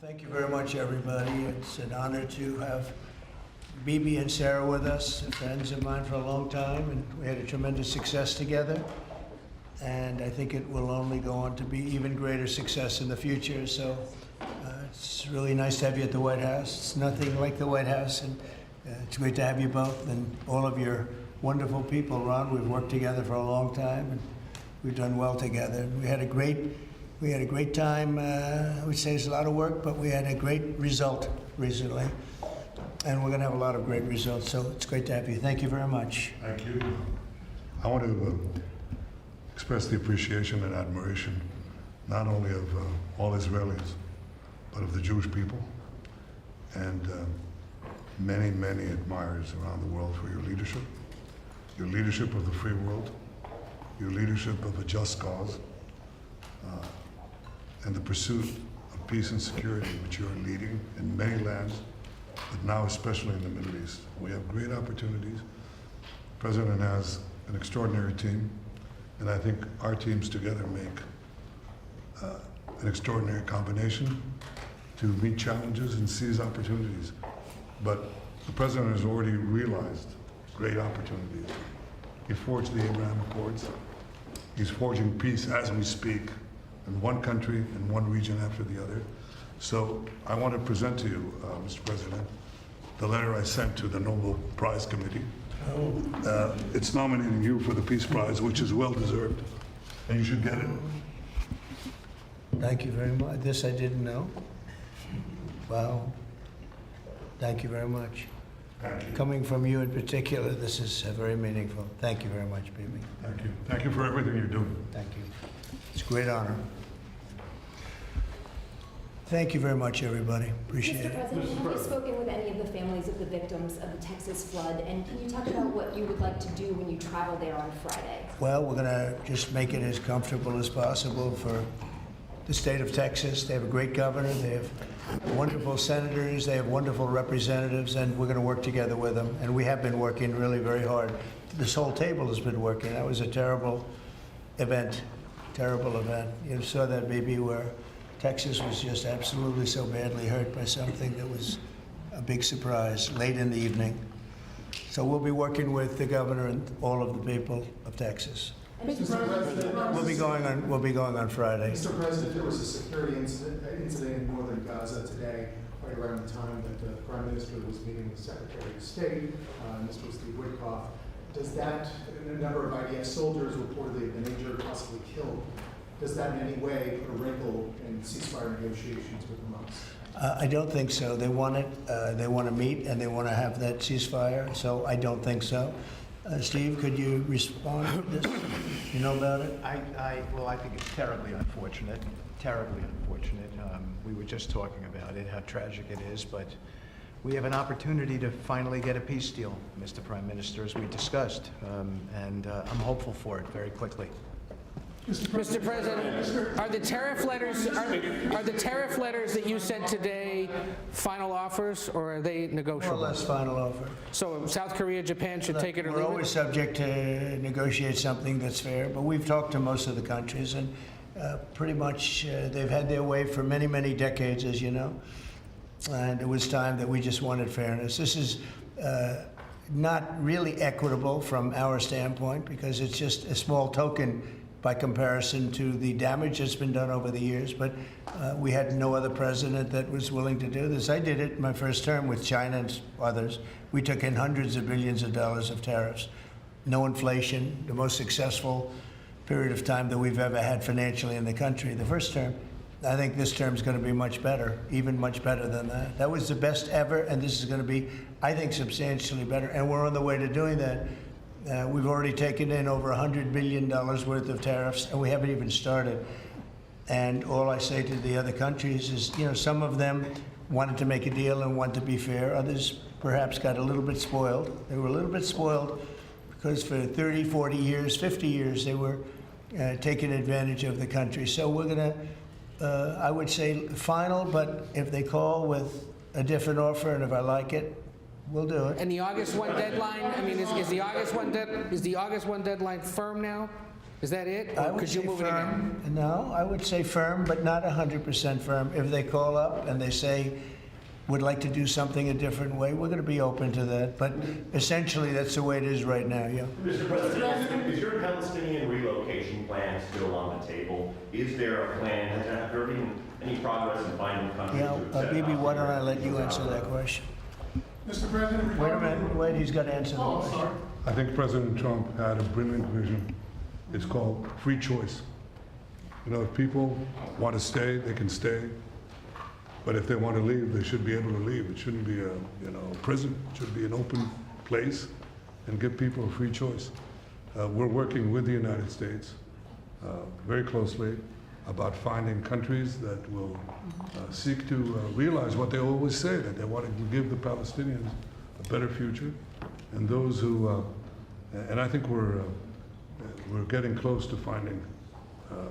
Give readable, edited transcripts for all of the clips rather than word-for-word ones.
Thank you very much, everybody. It's an honor to have Bibi and Sarah with us, friends of mine for a long time, and we had a tremendous success together. And I think it will only go on to be even greater success in the future. So it's really nice to have you at the White House. It's nothing like the White House, and it's great to have you both and all of your wonderful people. Ron, we've worked together for a long time, and we've done well together. We had a great time. I would say it's a lot of work, but we had a great result recently, and we're going to have a lot of great results. So it's great to have you. Thank you very much. Thank you. I want to express the appreciation and admiration, not only of all Israelis, but of the Jewish people, and many, many admirers around the world for your leadership of the free world, your leadership of a just cause, and the pursuit of peace and security, which you are leading in many lands, but now especially in the Middle East. We have great opportunities. The President has an extraordinary team, and I think our teams together make an extraordinary combination to meet challenges and seize opportunities. But the President has already realized great opportunities. He forged the Abraham Accords. He's forging peace as we speak in one country and one region after the other. So I want to present to you, Mr. President, the letter I sent to the Nobel Prize Committee. It's nominating you for the Peace Prize, which is well deserved, and you should get it. Thank you very much. This I didn't know. Wow. Thank you very much. Thank you. Coming from you in particular, this is very meaningful. Thank you very much, Bibi. Thank you. Thank you for everything you're doing. Thank you. It's a great honor. Thank you very much, everybody. Appreciate Mr. it. President, have you spoken with any of the families of the victims of the Texas flood? And can you talk about what you would like to do when you travel there on Friday? Well, we're going to just make it as comfortable as possible for the state of Texas. They have a great governor. They have wonderful senators. They have wonderful representatives, and we're going to work together with them. And we have been working really very hard. This whole table has been working. That was a terrible event. Terrible event. You saw that, baby, where Texas was just absolutely so badly hurt by something that was a big surprise late in the evening. So we'll be working with the governor and all of the people of Texas. We'll be going on Friday. Mr. President, there was a security incident in northern Gaza today, right around the time that the Prime Minister was meeting with Secretary of State, Mr. Steve Witkoff. Does that, a number of IDF soldiers reportedly have been injured, possibly killed, does that in any way put a wrinkle in ceasefire negotiations with Hamas? I don't think so. They want it. They want to meet and they want to have that ceasefire. So I don't think so. Steve, could you respond to this? You know about it? Well, I think it's terribly unfortunate. Terribly unfortunate. We were just talking about it, how tragic it is, but we have an opportunity to finally get a peace deal, Mr. Prime Minister, as we discussed, and I'm hopeful for it very quickly. Mr. President, are the tariff letters that you sent today final offers, or are they More or negotiable? less final offer. So South Korea, Japan should take it or We're leave always it? subject to negotiate something that's fair, but we've talked to most of the countries, and pretty much they've had their way for many, many decades, as you know. And it was time that we just wanted fairness. This is not really equitable from our standpoint, because it's just a small token by comparison to the damage that's been done over the years. But we had no other president that was willing to do this. I did it in my first term with China and others. We took in hundreds of billions of dollars of tariffs. No inflation, the most successful period of time that we've ever had financially in the country. The first term. I think this term is going to be much better, even much better than that. That was the best ever, and this is going to be, I think, substantially better. And we're on the way to doing that. We've already taken in over $100 billion worth of tariffs, and we haven't even started. And all I say to the other countries is, you know, some of them wanted to make a deal and want to be fair. Others perhaps got a little bit spoiled. They were a little bit spoiled because for 30, 40 years, 50 years, they were taking advantage of the country. So we're going to, I would say, final, but if they call with a different offer and if I like it, we'll do it. And the August 1 deadline, I mean, is the August 1 deadline firm now? Is that it? I Or would could you say move it again? firm. No, I would say firm, but not 100% firm. If they call up and they say, would like to do something a different way, we're going to be open to that. But essentially, that's the way it is right now, yeah. Mr. President, is your Palestinian relocation plan still on the table? Is there a plan? Has there been any progress in finding countries Yeah, to accept Bibi, why don't I let you Palestinians answer that out? question? Mr. President, Wait a minute, wait, he's got to answer the question. I think President Trump had a brilliant vision. It's called free choice. You know, if people want to stay, they can stay. But if they want to leave, they should be able to leave. It shouldn't be a prison. It should be an open place and give people a free choice. We're working with the United States very closely about finding countries that will seek to realize what they always say, that they want to give the Palestinians a better future. And those who, and I think we're getting close to finding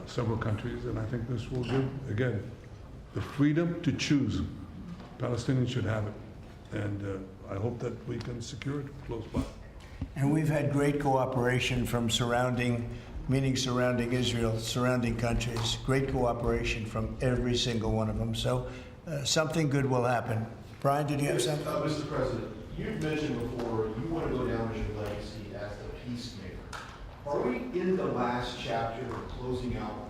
several countries, and I think this will give, again, the freedom to choose. Palestinians should have it, and I hope that we can secure it close by. And we've had great cooperation from surrounding Israel, surrounding countries, great cooperation from every single one of them. So something good will happen. Brian, did you have something? Mr. President, you've mentioned before you want to go down as your legacy as the peacemaker. Are we in the last chapter of closing out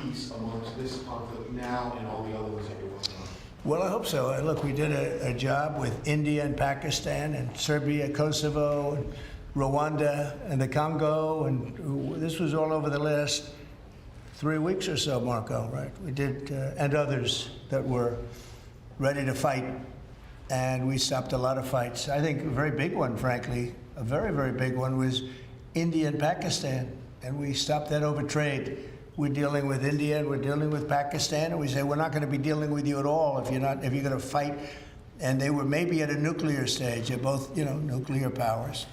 peace amongst this conflict now and all the other ones that you're working on? Well, I hope so. Look, we did a job with India and Pakistan and Serbia, Kosovo, and Rwanda and the Congo, and this was all over the last 3 weeks or so, Marco, right? We did, and others that were ready to fight, and we stopped a lot of fights. I think a very big one, frankly, a very, very big one was India and Pakistan, and we stopped that over trade. We're dealing with India and we're dealing with Pakistan, and we say we're not going to be dealing with you at all if you're going to fight. And they were maybe at a nuclear stage. They're both, nuclear powers.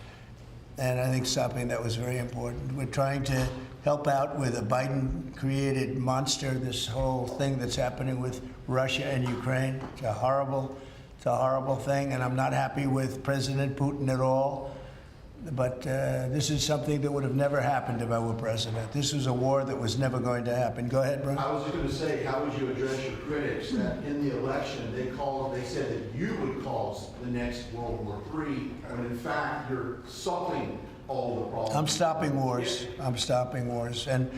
And I think stopping that was very important. We're trying to help out with a Biden-created monster, this whole thing that's happening with Russia and Ukraine. It's a horrible thing, and I'm not happy with President Putin at all. But this is something that would have never happened if I were president. This was a war that was never going to happen. Go ahead, Brian. I was just going to say, how would you address your critics that in the election they said that you would cause the next World War III, when in fact you're solving all the problems? I'm stopping wars. I'm stopping wars. And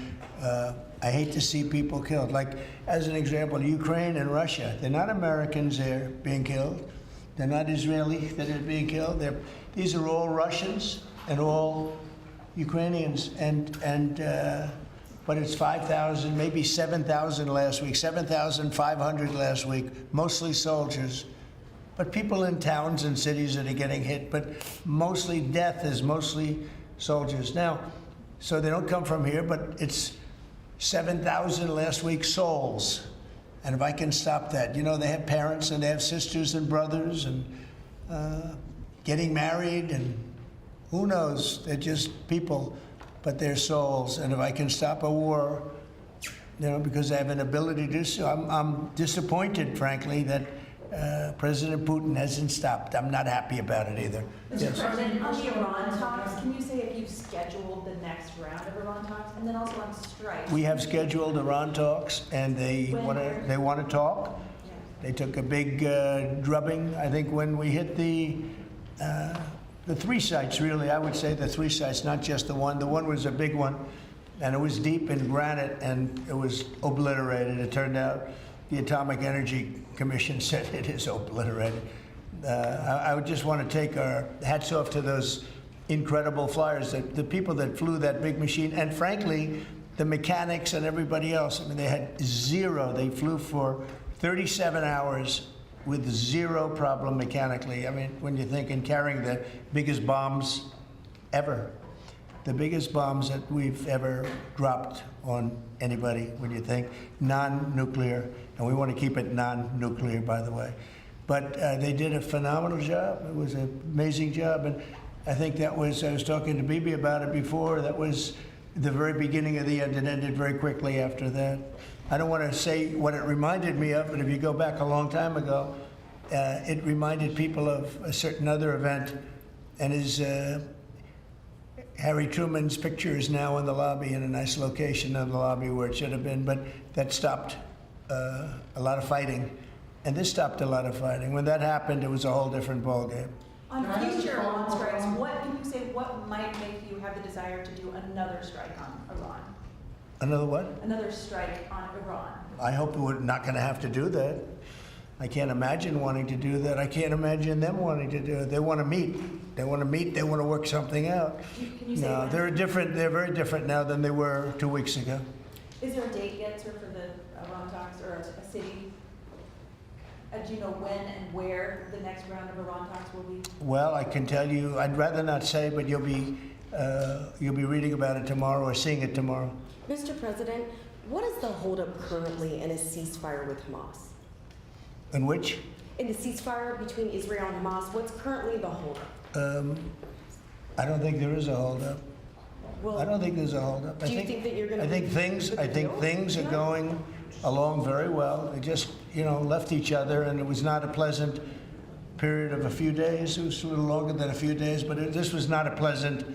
I hate to see people killed. Like, as an example, Ukraine and Russia. They're not Americans there being killed. They're not Israeli that are being killed. These are all Russians and all Ukrainians. But it's 5,000, maybe 7,000 last week, 7,500 last week, mostly soldiers. But people in towns and cities that are getting hit, but mostly death is mostly soldiers. Now, so they don't come from here, but it's 7,000 last week souls. And if I can stop that, they have parents and they have sisters and brothers and getting married, and who knows, they're just people, but they're souls. And if I can stop a war, because I have an ability to do so, I'm disappointed, frankly, that President Putin hasn't stopped. I'm not happy about it either. Mr. President, on the Iran talks, can you say if you've scheduled the next round of Iran talks? And then also on strikes. We have scheduled Iran talks, and they want to talk. Yeah. They took a big drubbing, I think, when we hit the 3 sites, really. I would say the 3 sites, not just the one. The one was a big one, and it was deep in granite, and it was obliterated. It turned out the Atomic Energy Commission said it is obliterated. I would just want to take our hats off to those incredible flyers, the people that flew that big machine, and frankly, the mechanics and everybody else. I mean, they had zero. They flew for 37 hours with zero problem mechanically. I mean, when you think in carrying the biggest bombs ever, the biggest bombs that we've ever dropped on anybody, when you think non-nuclear, and we want to keep it non-nuclear, by the way. But they did a phenomenal job. It was an amazing job, and I think I was talking to Bibi about it before, that was the very beginning of the end. It ended very quickly after that. I don't want to say what it reminded me of, but if you go back a long time ago, it reminded people of a certain other event, and Harry Truman's picture is now in the lobby, in a nice location in the lobby where it should have been, but that stopped a lot of fighting. And this stopped a lot of fighting. When that happened, it was a whole different ballgame. On future Iran strikes, what might make you have the desire to do another strike on Iran? Another what? Another strike on Iran? I hope we're not going to have to do that. I can't imagine wanting to do that. I can't imagine them wanting to do it. They want to meet. They want to meet. They want to work something out. Can you say No, when? they're different. They're very different now than they were 2 weeks ago. Is there a date yet, sir, for the Iran talks, or a city? Do you know when and where the next round of Iran talks will be? Well, I can tell you. I'd rather not say, but you'll be reading about it tomorrow or seeing it tomorrow. Mr. President, what is the holdup currently in a ceasefire with Hamas? In which? In the ceasefire between Israel and Hamas, what's currently the holdup? I don't think there is a holdup. Well, I don't think there's a holdup. do you think that you're going to? I think things are going along very well. They just, left each other, and it was not a pleasant period of a few days. It was a little longer than a few days, but this was not a pleasant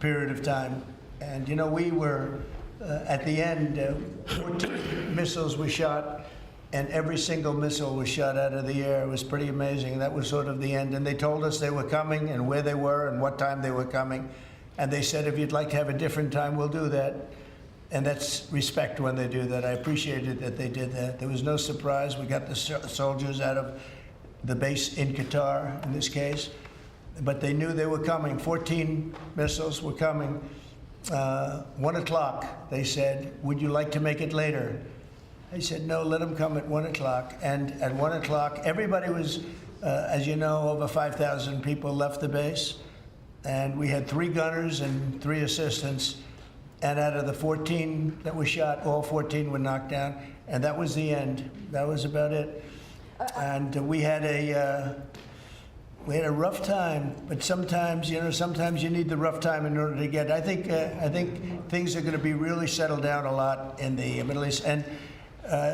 period of time. And we were at the end, 14 missiles were shot, and every single missile was shot out of the air. It was pretty amazing. That was sort of the end. And they told us they were coming and where they were and what time they were coming. And they said, if you'd like to have a different time, we'll do that. And that's respect when they do that. I appreciated that they did that. There was no surprise. We got the soldiers out of the base in Qatar, in this case. But they knew they were coming. 14 missiles were coming. 1 o'clock, they said, would you like to make it later? I said, no, let them come at 1 o'clock. And at 1 o'clock, everybody was, as you know, over 5,000 people left the base. And we had 3 gunners and 3 assistants. And out of the 14 that were shot, all 14 were knocked down. And that was the end. That was about it. And we had a rough time. But sometimes you need the rough time in order to get. I think things are going to be really settled down a lot in the Middle East. And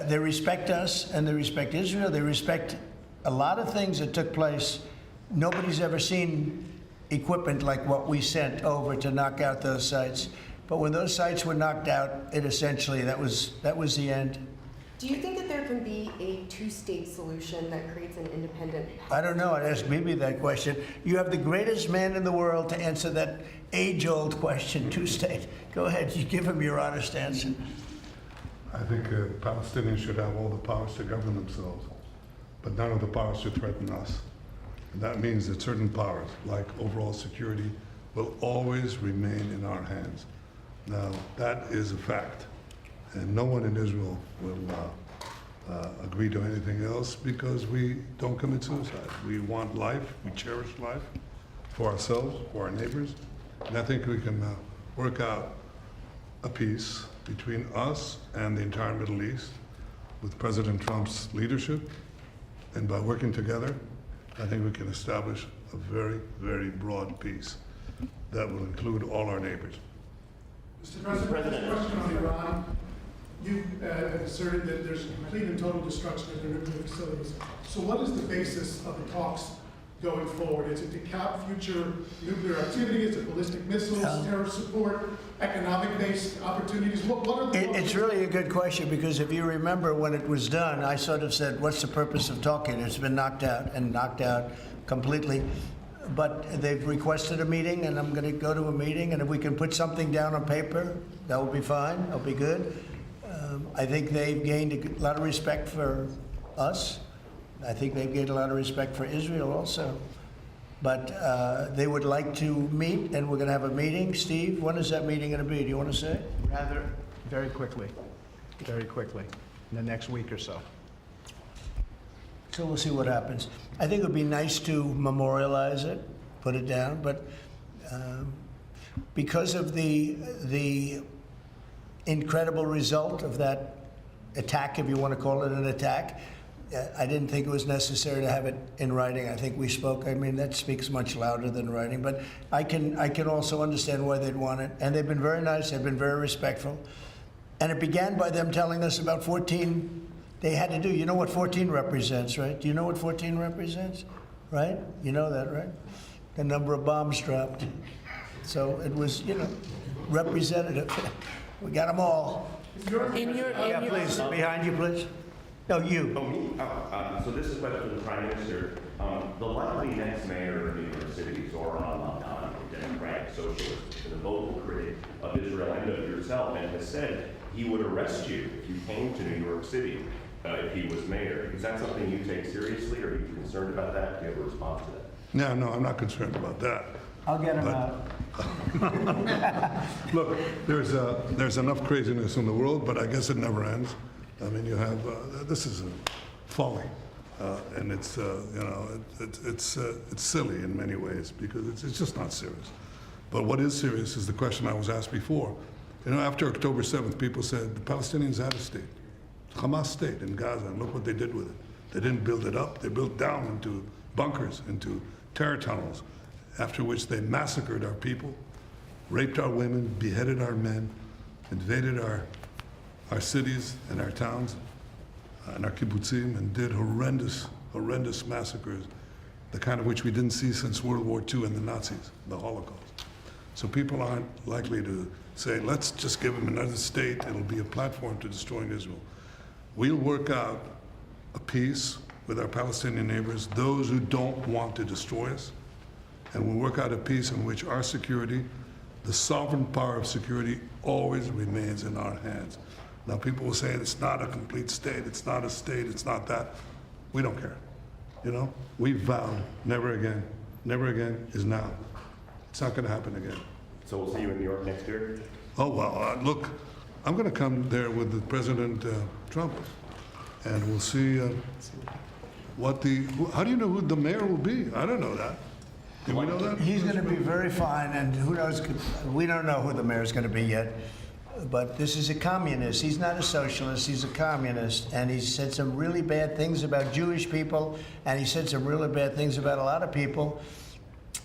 they respect us, and they respect Israel. They respect a lot of things that took place. Nobody's ever seen equipment like what we sent over to knock out those sites. But when those sites were knocked out, it essentially, that was the end. Do you think that there can be a two-state solution that creates an independent? I don't know. I'd ask Bibi that question. You have the greatest man in the world to answer that age-old question, two-state. Go ahead. You give him your honest answer. I think Palestinians should have all the powers to govern themselves, but none of the powers to threaten us. And that means that certain powers, like overall security, will always remain in our hands. Now, that is a fact, and no one in Israel will agree to anything else because we don't commit suicide. We want life, we cherish life for ourselves, for our neighbors, and I think we can work out a peace between us and the entire Middle East with President Trump's leadership, and by working together, I think we can establish a very, very broad peace that will include all our neighbors. Mr. President, question on Iran. You asserted that there's complete and total destruction of the nuclear facilities. So what is the basis of the talks going forward? Is it to cap future nuclear activity? Is it ballistic missiles, terror support, economic-based opportunities? What are the It's really a good question because if you remember when it was done, I sort of said, what's the purpose of talking? It's been knocked out completely. But they've requested a meeting, and I'm going to go to a meeting, and if we can put something down on paper, that will be fine. That'll be good. I think they've gained a lot of respect for us. I think they've gained a lot of respect for Israel also. But they would like to meet, and we're going to have a meeting. Steve, when is that meeting going to be? Do you want to say? Rather, very quickly, in the next week or so. So we'll see what happens. I think it would be nice to memorialize it, put it down, but because of the incredible result of that attack, if you want to call it an attack, I didn't think it was necessary to have it in writing. I think we spoke. I mean, that speaks much louder than writing. But I can also understand why they'd want it. And they've been very nice. They've been very respectful. And it began by them telling us about 14 they had to do. You know what 14 represents, right? Do you know what 14 represents? Right? You know that, right? The number of bombs dropped. So it was, representative. We got them all. Yeah, please, behind you, please. No, you. Oh, me? So this is a question for the Prime Minister. The likely next mayor of New York City, Zoran Mamdani, a Democratic socialist, and a vocal critic of Israel and of yourself, and has said he would arrest you if you came to New York City if he was mayor. Is that something you take seriously, or are you concerned about that? Do you have a response to that? No, I'm not concerned about that. I'll get him But- out. Look, there's enough craziness in the world, but I guess it never ends. I mean, you have, this is folly. And it's, it's silly in many ways because it's just not serious. But what is serious is the question I was asked before. After October 7th, people said the Palestinians had a state, Hamas state in Gaza, and look what they did with it. They didn't build it up, they built down into bunkers, into terror tunnels, after which they massacred our people, raped our women, beheaded our men, invaded our cities and our towns and our kibbutzim, and did horrendous massacres, the kind of which we didn't see since World War II and the Nazis, the Holocaust. So people aren't likely to say, let's just give them another state, it'll be a platform to destroying Israel. We'll work out a peace with our Palestinian neighbors, those who don't want to destroy us, and we'll work out a peace in which our security, the sovereign power of security, always remains in our hands. Now, people will say it's not a complete state, it's not a state, it's not that. We don't care. We vowed never again. Never again is now. It's not going to happen again. So we'll see you in New York next year? Oh, well, look, I'm going to come there with the President Trump, and we'll see how do you know who the mayor will be? I don't know that. Do we know that? He's going to be very fine, and who knows, we don't know who the mayor's going to be yet. But this is a communist. He's not a socialist, he's a communist. And he said some really bad things about Jewish people, and he said some really bad things about a lot of people.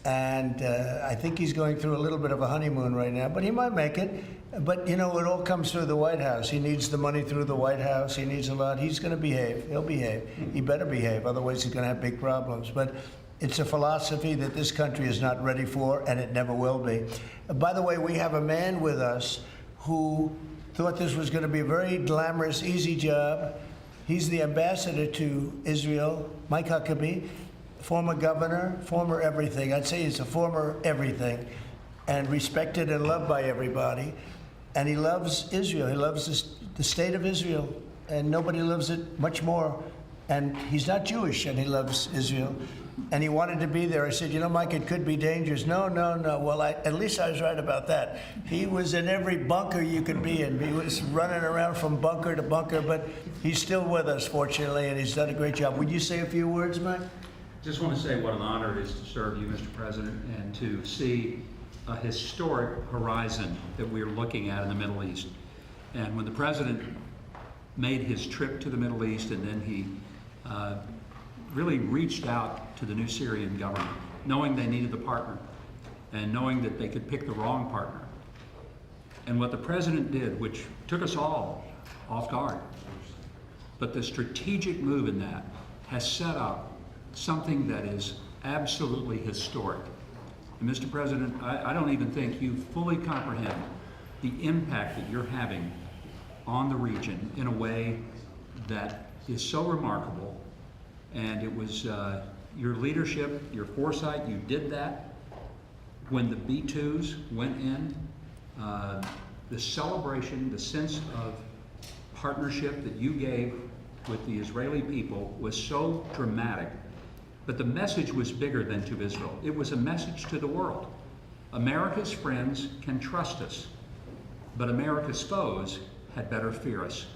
And I think he's going through a little bit of a honeymoon right now, but he might make it. But, it all comes through the White House. He needs the money through the White House. He needs a lot. He's going to behave. He'll behave. He better behave, otherwise he's going to have big problems. But it's a philosophy that this country is not ready for, and it never will be. By the way, we have a man with us who thought this was going to be a very glamorous, easy job. He's the ambassador to Israel, Mike Huckabee, former governor, former everything. I'd say he's a former everything, and respected and loved by everybody. And he loves Israel. He loves the state of Israel, and nobody loves it much more. And he's not Jewish, and he loves Israel. And he wanted to be there. I said, Mike, it could be dangerous. No. Well, at least I was right about that. He was in every bunker you could be in. He was running around from bunker to bunker, but he's still with us, fortunately, and he's done a great job. Would you say a few words, Mike? Just want to say what an honor it is to serve you, Mr. President, and to see a historic horizon that we're looking at in the Middle East. And when the President made his trip to the Middle East, and then he really reached out to the new Syrian government, knowing they needed a partner, and knowing that they could pick the wrong partner. And what the President did, which took us all off guard, but the strategic move in that has set up something that is absolutely historic. And Mr. President, I don't even think you fully comprehend the impact that you're having on the region in a way that is so remarkable. And it was your leadership, your foresight, you did that. When the B-2s went in, the celebration, the sense of partnership that you gave with the Israeli people was so dramatic. But the message was bigger than to Israel. It was a message to the world. America's friends can trust us, but America's foes had better fear us.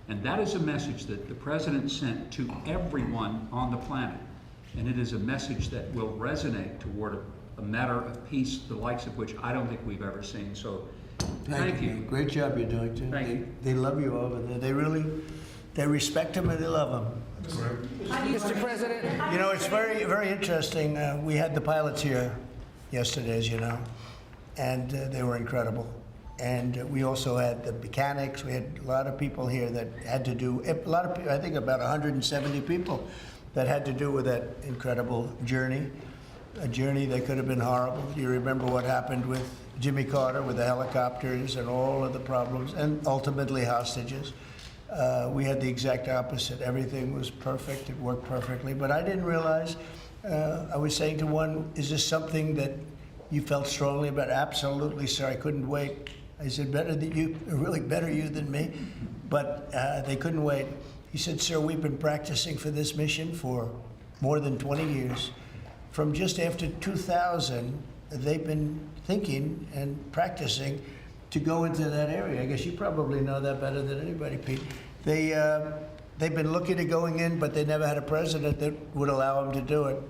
And that is a message that the President sent to everyone on the planet. And it is a message that will resonate toward a matter of peace, the likes of which I don't think we've ever seen. So thank you. Great job you're doing, too. Thank you. They love you over there. They respect him and they love him. Mr. President, It's very, very interesting. We had the pilots here yesterday, as you know, and they were incredible. And we also had the mechanics. We had a lot of people here that had to do, I think about 170 people that had to do with that incredible journey. a journey that could have been horrible. You remember what happened with Jimmy Carter with the helicopters and all of the problems, and ultimately hostages. We had the exact opposite. Everything was perfect. It worked perfectly. But I didn't realize, I was saying to one, is this something that you felt strongly about? Absolutely, sir. I couldn't wait. I said, better than you, really better you than me. But they couldn't wait. He said, sir, we've been practicing for this mission for more than 20 years. From just after 2000, they've been thinking and practicing to go into that area. I guess you probably know that better than anybody, Pete. They've been looking at going in, but they never had a president that would allow them to do it.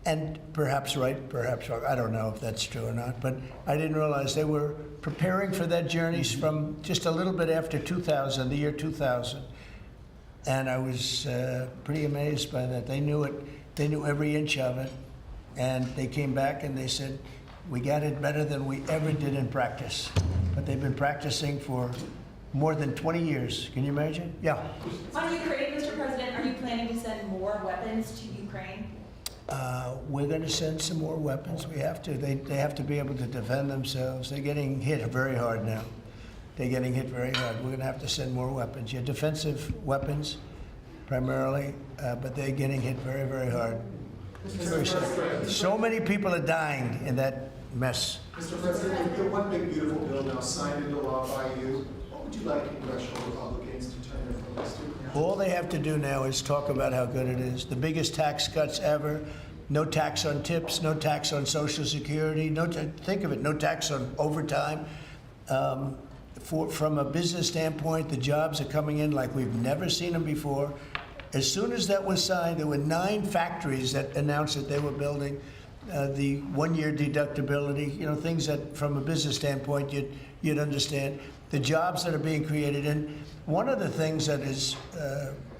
And perhaps right, perhaps wrong. I don't know if that's true or not, but I didn't realize they were preparing for that journey from just a little bit after 2000, the year 2000. And I was pretty amazed by that. They knew it. They knew every inch of it. And they came back and they said, we got it better than we ever did in practice. But they've been practicing for more than 20 years. Can you imagine? Yeah. On Ukraine, Mr. President, are you planning to send more weapons to Ukraine? We're going to send some more weapons. We have to. They have to be able to defend themselves. They're getting hit very hard now. They're getting hit very hard. We're going to have to send more weapons. Yeah, defensive weapons primarily, but they're getting hit very, very hard. It's very sad. So many people are dying in that mess. Mr. President, with the one big beautiful bill now signed into law by you, what would you like congressional Republicans to turn their focus to? All they have to do now is talk about how good it is. The biggest tax cuts ever. No tax on tips, no tax on Social Security, think of it, no tax on overtime. From a business standpoint, the jobs are coming in like we've never seen them before. As soon as that was signed, there were 9 factories that announced that they were building the one-year deductibility, you know, things that from a business standpoint you'd understand. The jobs that are being created. And one of the things that is,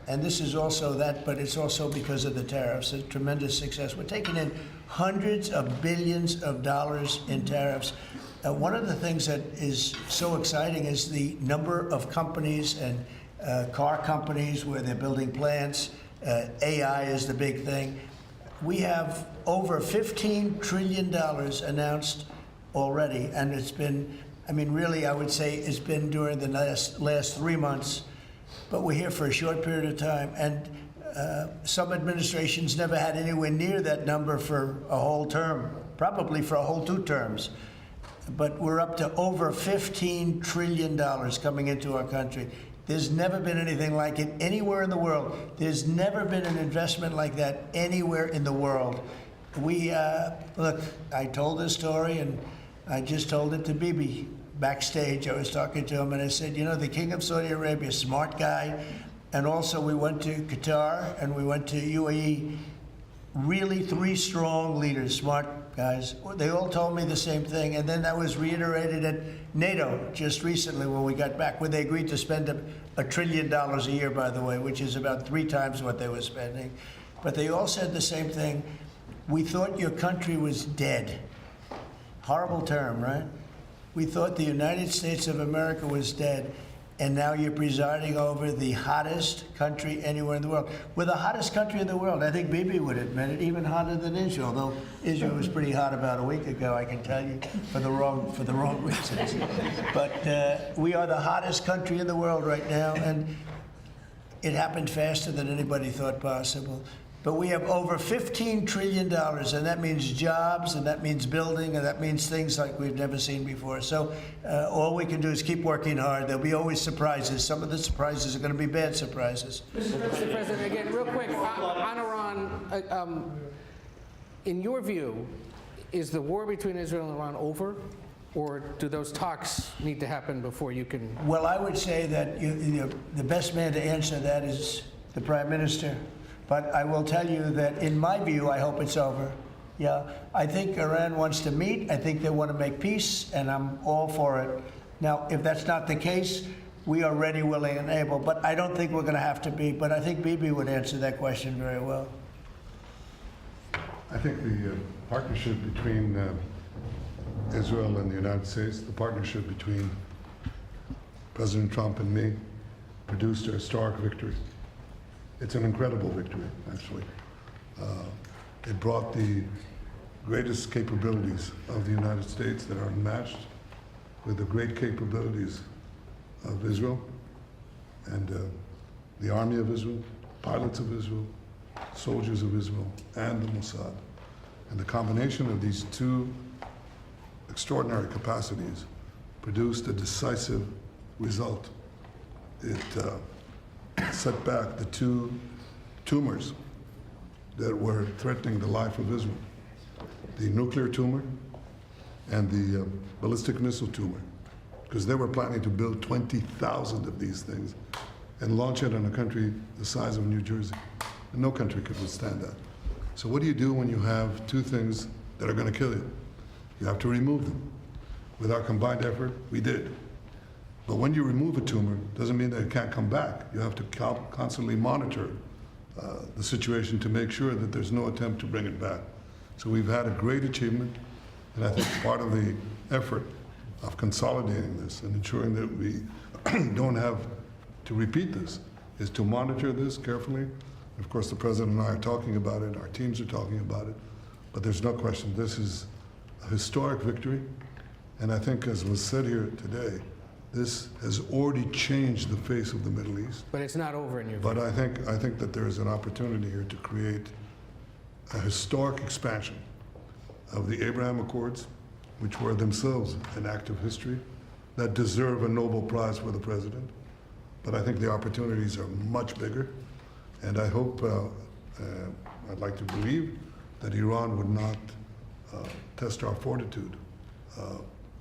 and this is also that, but it's also because of the tariffs, a tremendous success. We're taking in hundreds of billions of dollars in tariffs. One of the things that is so exciting is the number of companies and car companies where they're building plants. AI is the big thing. We have over $15 trillion announced already, and it's been, I mean, really, I would say it's been during the last 3 months, but we're here for a short period of time, and some administrations never had anywhere near that number for a whole term, probably for a whole 2 terms. But we're up to over $15 trillion coming into our country. There's never been anything like it anywhere in the world. There's never been an investment like that anywhere in the world. We, look, I told this story, and I just told it to Bibi backstage. I was talking to him, and I said, you know, the King of Saudi Arabia, smart guy, and also we went to Qatar, and we went to UAE. Really 3 strong leaders, smart guys. They all told me the same thing, and then that was reiterated at NATO just recently when we got back, where they agreed to spend $1 trillion a year, by the way, which is about 3 times what they were spending. But they all said the same thing. We thought your country was dead. Horrible term, right? We thought the United States of America was dead, and now you're presiding over the hottest country anywhere in the world. We're the hottest country in the world. I think Bibi would admit it, even hotter than Israel, though Israel was pretty hot about a week ago, I can tell you, for the wrong reasons. But we are the hottest country in the world right now, and it happened faster than anybody thought possible. But we have over $15 trillion, and that means jobs, and that means building, and that means things like we've never seen before. So all we can do is keep working hard. There'll be always surprises. Some of the surprises are going to be bad surprises. Mr. President, again, real quick, on Iran, in your view, is the war between Israel and Iran over? Or do those talks need to happen before you can? Well, I would say that the best man to answer that is the Prime Minister. But I will tell you that, in my view, I hope it's over. Yeah, I think Iran wants to meet. I think they want to make peace, and I'm all for it. Now, if that's not the case, we are ready, willing, and able. But I don't think we're going to have to be. But I think Bibi would answer that question very well. I think the partnership between Israel and the United States, the partnership between President Trump and me, produced a historic victory. It's an incredible victory, actually. It brought the greatest capabilities of the United States that are unmatched with the great capabilities of Israel and the army of Israel, pilots of Israel, soldiers of Israel, and the Mossad. And the combination of these two extraordinary capacities produced a decisive result. It set back the two tumors that were threatening the life of Israel, the nuclear tumor and the ballistic missile tumor, because they were planning to build 20,000 of these things and launch it on a country the size of New Jersey. And no country could withstand that. So what do you do when you have two things that are going to kill you? You have to remove them. With our combined effort, we did. But when you remove a tumor, doesn't mean that it can't come back. You have to constantly monitor the situation to make sure that there's no attempt to bring it back. So we've had a great achievement, and I think part of the effort of consolidating this and ensuring that we don't have to repeat this is to monitor this carefully. Of course, the President and I are talking about it, our teams are talking about it, but there's no question this is a historic victory, and I think, as was said here today, this has already changed the face of the Middle East. But it's not over in your view. But I think that there is an opportunity here to create a historic expansion of the Abraham Accords, which were themselves an act of history, that deserve a Nobel Prize for the President. But I think the opportunities are much bigger, and I hope, I'd like to believe that Iran would not test our fortitude,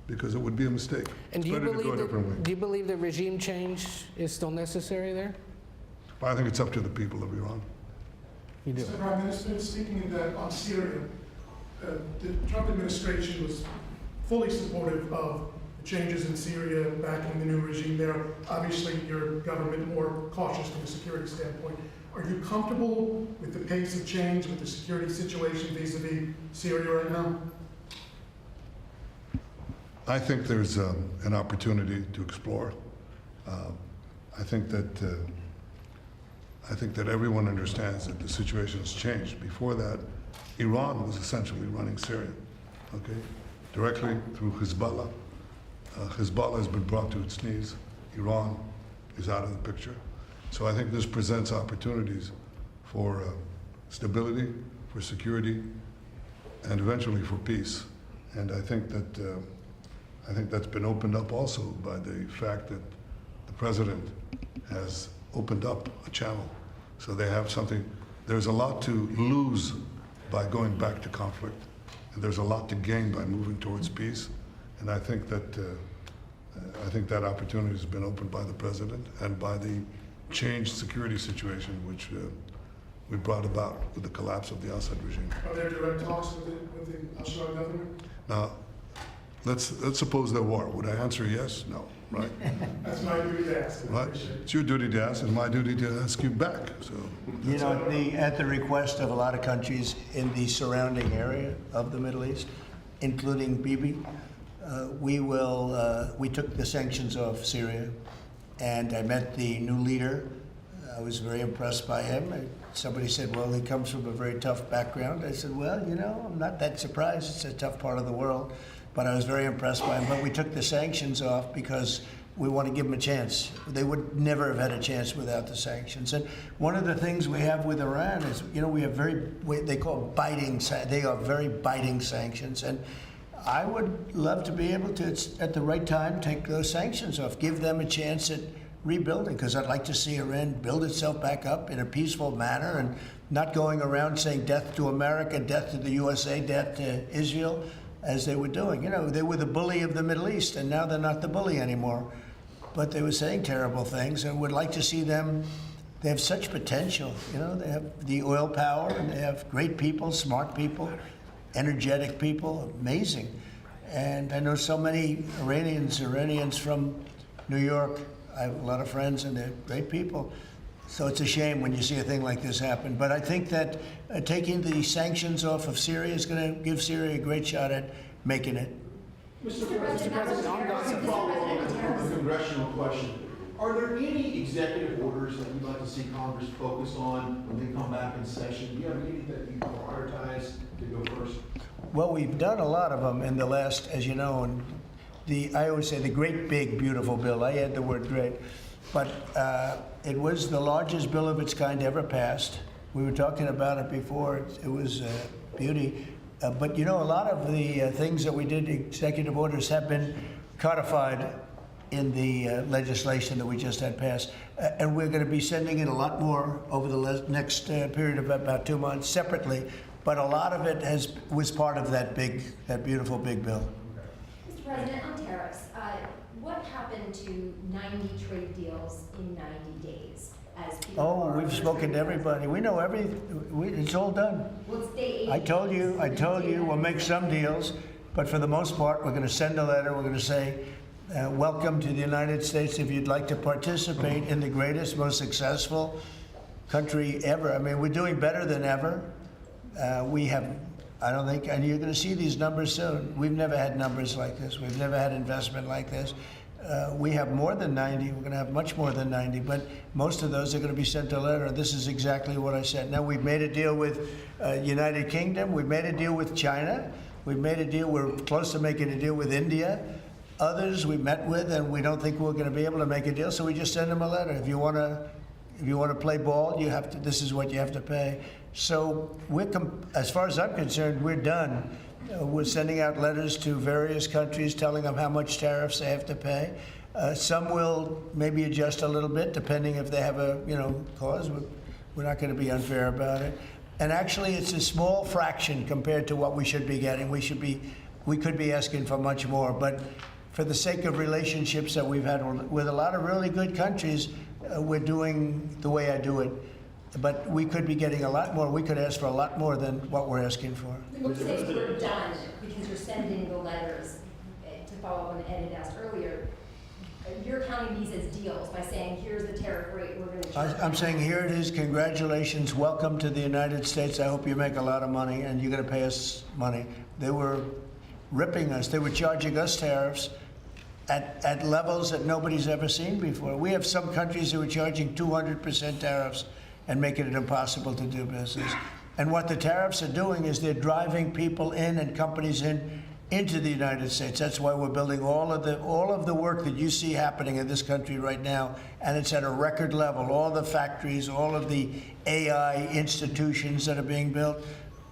because it would be a mistake. And It's better to go a different way. do you believe that regime change is still necessary there? But I think it's up to the people of Iran. You do. Mr. Prime Minister, speaking on Syria, the Trump administration was fully supportive of the changes in Syria, backing the new regime there. Obviously, your government more cautious from a security standpoint. Are you comfortable with the pace of change, with the security situation vis-a-vis Syria right now? I think there's an opportunity to explore. I think that everyone understands that the situation has changed. Before that, Iran was essentially running Syria, okay, directly through Hezbollah. Hezbollah has been brought to its knees. Iran is out of the picture. So I think this presents opportunities for stability, for security, and eventually for peace. And I think that's been opened up also by the fact that the president has opened up a channel. So they have something, there's a lot to lose by going back to conflict, and there's a lot to gain by moving towards peace. And I think that opportunity has been opened by the president and by the changed security situation which we brought about with the collapse of the Assad regime. Are there direct talks with the Al-Shabaab government? Now, let's suppose there were. Would I answer yes? No, right? That's my duty to ask. Right? It's your duty to ask, and my duty to ask you back. So, You know, at the request of a lot of countries in the surrounding area of the Middle East, including Bibi, we took the sanctions off Syria, and I met the new leader. I was very impressed by him. Somebody said, well, he comes from a very tough background. I said, well, you know, I'm not that surprised. It's a tough part of the world. But I was very impressed by him. But we took the sanctions off because we want to give them a chance. They would never have had a chance without the sanctions. And one of the things we have with Iran is, you know, we have they are very biting sanctions. And I would love to be able to, at the right time, take those sanctions off, give them a chance at rebuilding, because I'd like to see Iran build itself back up in a peaceful manner and not going around saying death to America, death to the USA, death to Israel, as they were doing. You know, they were the bully of the Middle East, and now they're not the bully anymore. But they were saying terrible things, and would like to see them. They have such potential. You know, they have the oil power, and they have great people, smart people, energetic people, amazing. And I know so many Iranians from New York. I have a lot of friends, and they're great people. So it's a shame when you see a thing like this happen. But I think that taking the sanctions off of Syria is going to give Syria a great shot at making it. Mr. President, Follow up on the congressional question. are there any executive orders that you'd like to see Congress focus on when they come back in session? Do you have any that you prioritize to go first? Well, we've done a lot of them in the last, as you know, and I always say the great, big, beautiful bill. I add the word great. But it was the largest bill of its kind ever passed. We were talking about it before. It was beauty. But you know, a lot of the things that we did, executive orders, have been codified in the legislation that we just had passed. And we're going to be sending in a lot more over the next period of about 2 months separately. But a lot of it was part of that beautiful big bill. Mr. President, on tariffs, what happened to 90 trade deals in 90 days? As people Oh, are we've spoken to everybody. We know it's all done. Well, it's day 80. I told you, we'll make some deals, but for the most part, we're going to send a letter. We're going to say, welcome to the United States. If you'd like to participate in the greatest, most successful country ever. I mean, we're doing better than ever. We have, I don't think, and you're going to see these numbers soon. We've never had numbers like this. We've never had investment like this. We have more than 90. We're going to have much more than 90, but most of those are going to be sent a letter. This is exactly what I said. Now, we've made a deal with United Kingdom. We've made a deal with China. We've made a deal. We're close to making a deal with India. Others we met with, and we don't think we're going to be able to make a deal, so we just send them a letter. If you want to play ball, you have to. This is what you have to pay. So as far as I'm concerned, we're done. We're sending out letters to various countries telling them how much tariffs they have to pay. Some will maybe adjust a little bit depending if they have a cause. We're not going to be unfair about it. And actually, it's a small fraction compared to what we should be getting. We could be asking for much more. But for the sake of relationships that we've had with a lot of really good countries, we're doing the way I do it. But we could be getting a lot more. We could ask for a lot more than what we're asking for. Let's say we're done because you're sending the letters. To follow up on what Ed had asked earlier, you're counting these as deals by saying, here's the tariff rate we're going to charge. I'm saying, here it is. Congratulations. Welcome to the United States. I hope you make a lot of money, and you're going to pay us money. They were ripping us. They were charging us tariffs at levels that nobody's ever seen before. We have some countries who are charging 200% tariffs and making it impossible to do business. And what the tariffs are doing is they're driving people in and companies into the United States. That's why we're building all of the work that you see happening in this country right now, and it's at a record level. All the factories, all of the AI institutions that are being built.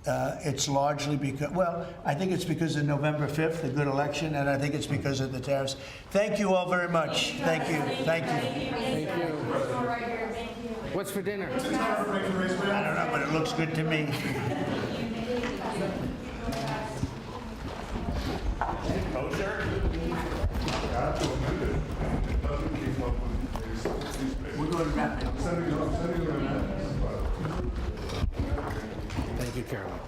It's largely because, well, I think it's because of November 5th, the good election, and I think it's because of the tariffs. Thank you all very much. Thank you. Thank you. Thank you. What's for dinner? I don't know, but it looks good to me. We're going to wrap it. Thank you, Carolyn.